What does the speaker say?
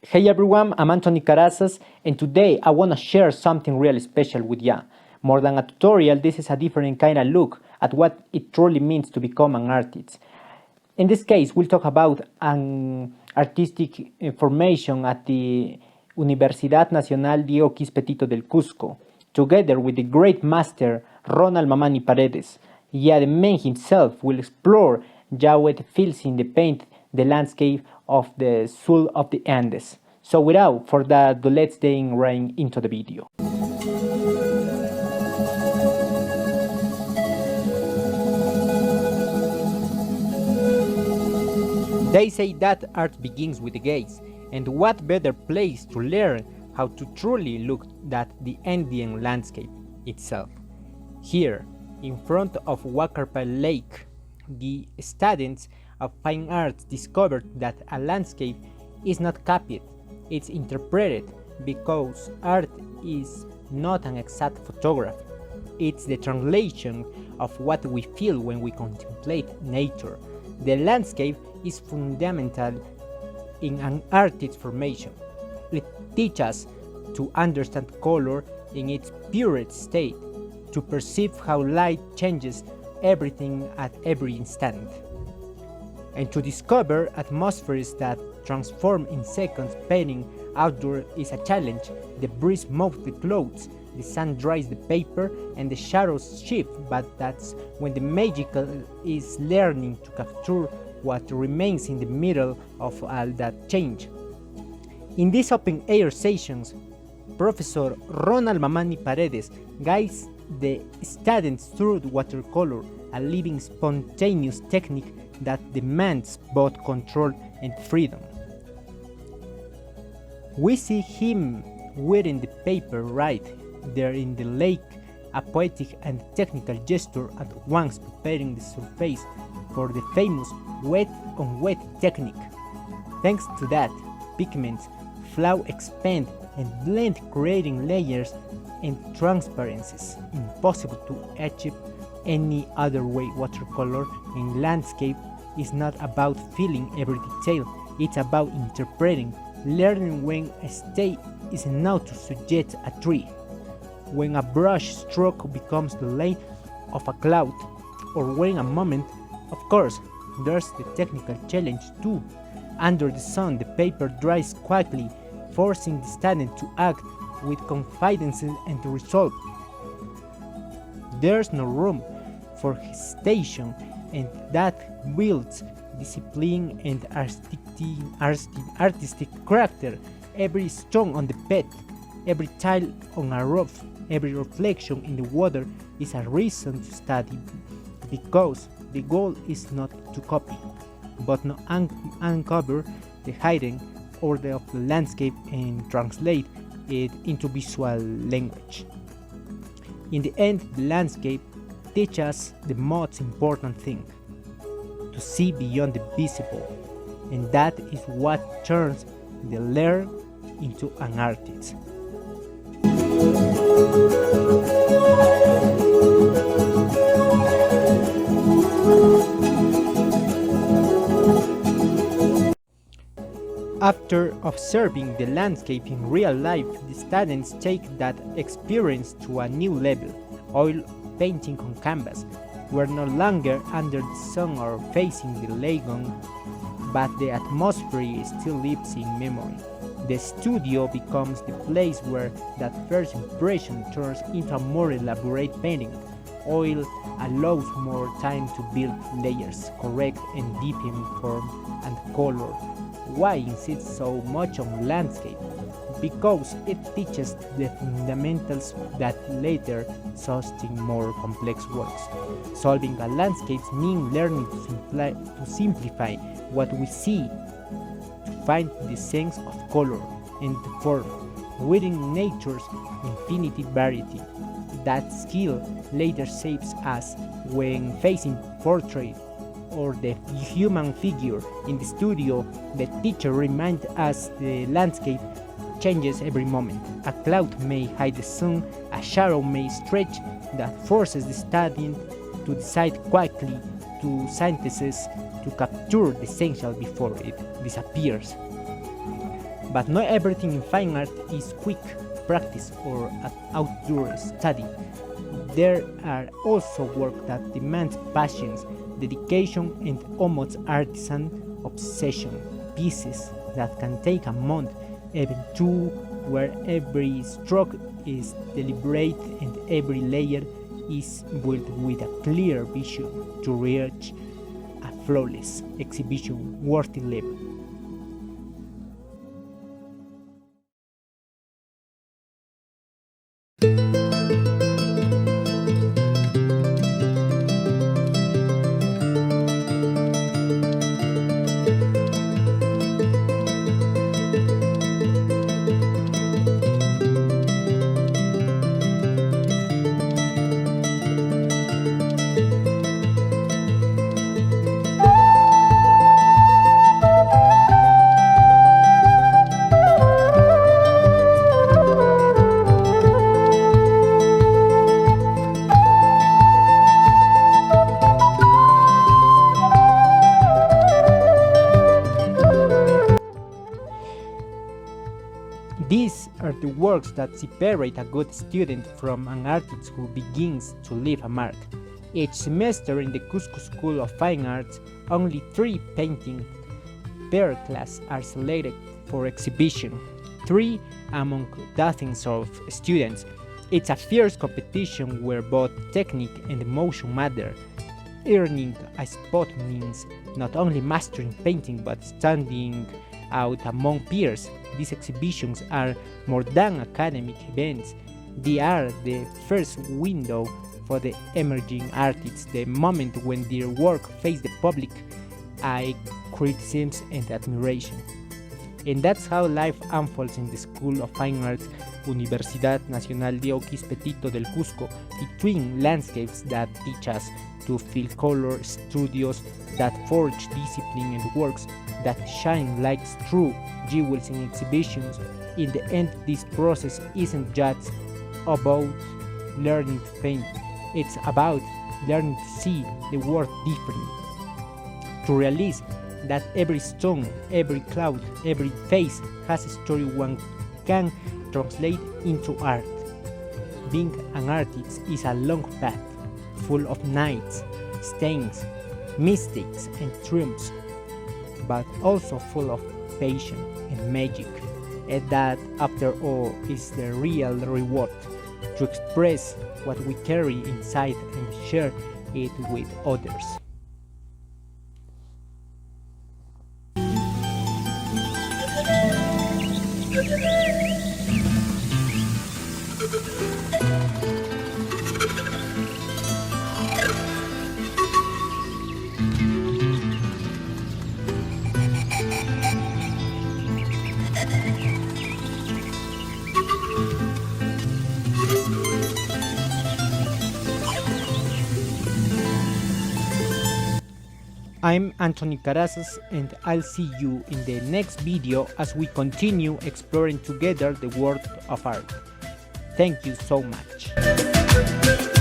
Hey everyone, I'm Anthony Carazas, and today I want to share something really special with ya. More than a tutorial, this is a different kind of look at what it truly means to become an artist. In this case, we'll talk about an artistic formation at the Universidad Nacional Diego Quispe del Cusco, together with the great master Ronald Mamani Paredes. Yeah, the man himself will explore how it feels in the paint the landscape of the Sul of the Andes. So without further ado, let's dive right into the video. They say that art begins with the gaze, and what better place to learn how to truly look at the Andean landscape itself. Here, in front of Huacarpal Lake, the students of fine arts discovered that a landscape is not copied, it's interpreted, because art is not an exact photograph. It's the translation of what we feel when we contemplate nature. The landscape is fundamental in an artist's formation. It teaches us to understand color in its purest state, to perceive how light changes everything at every instant, and to discover atmospheres that transform in seconds. Painting outdoor is a challenge. The breeze moves the clothes, the sun dries the paper, and the shadows shift, but that's when the magical is learning to capture what remains in the middle of all that change. In these open-air sessions, Professor Ronald Mamani Paredes guides the students through watercolor, a living spontaneous technique that demands both control and freedom. We see him wearing the paper right there in the lake, a poetic and technical gesture at once, preparing the surface for the famous wet on wet technique. Thanks to that, pigments flow, expand and blend, creating layers and transparencies impossible to achieve any other way. Watercolor in landscape is not about feeling every detail, it's about interpreting, learning when a state is enough to suggest a tree, when a brush stroke becomes the line of a cloud, or when a moment. Of course, there's the technical challenge too. Under the sun, the paper dries quickly, forcing the student to act with confidence and to resolve. There's no room for hesitation, and that builds discipline and artistic character. Every stone on the bed, every tile on a roof, every reflection in the water is a reason to study, because the goal is not to copy, but to uncover the hidden order of the landscape and translate it into visual language. In the end, the landscape teaches us the most important thing: to see beyond the visible, and that is what turns the learner into an artist. After observing the landscape in real life, the students take that experience to a new level. Oil painting on canvas. We're no longer under the sun or facing the lagoon, but the atmosphere still lives in memory. The studio becomes the place where that first impression turns into a more elaborate painting. Oil allows more time to build layers, correct and deepen form and color. Why insist so much on landscape? Because it teaches the fundamentals that later sustain more complex works. Solving a landscape means learning to simplify what we see, to find the sense of color and form within nature's infinite variety. That skill later shapes us when facing portrait or the human figure. In the studio, the teacher reminds us the landscape changes every moment. A cloud may hide the sun, a shadow may stretch, that forces the student to decide quickly, to synthesize, to capture the essential before it disappears. But not everything in fine art is quick practice or an outdoor study. There are also work that demands patience, dedication, and almost artisan obsession. Pieces that can take a month, even two, where every stroke is deliberate and every layer is built with a clear vision to reach a flawless exhibition worthy level. These are the works that separate a good student from an artist who begins to leave a mark. Each semester in the Cusco School of Fine Arts, only 3 paintings per class are selected for exhibition, 3 among dozens of students. It's a fierce competition where both technique and emotion matter. Earning a spot means not only mastering painting but standing out among peers. These exhibitions are more than academic events. They are the first window for the emerging artists, the moment when their work faces the public eye, criticism, and admiration. And that's how life unfolds in the School of Fine Arts, Universidad Nacional de Oquis-Petito del Cusco, between landscapes that teach us to feel color, studios that forge discipline, and works that shine like true jewels in exhibitions. In the end, this process isn't just about learning to paint, it's about learning to see the world differently, to realize that every stone, every cloud, every face has a story one can translate into art. Being an artist is a long path, full of nights, stains, mistakes, and triumphs, but also full of passion and magic, and that, after all, is the real reward, to express what we carry inside and share it with others. I'm Anthony Carazas, and I'll see you in the next video as we continue exploring together the world of art. Thank you so much.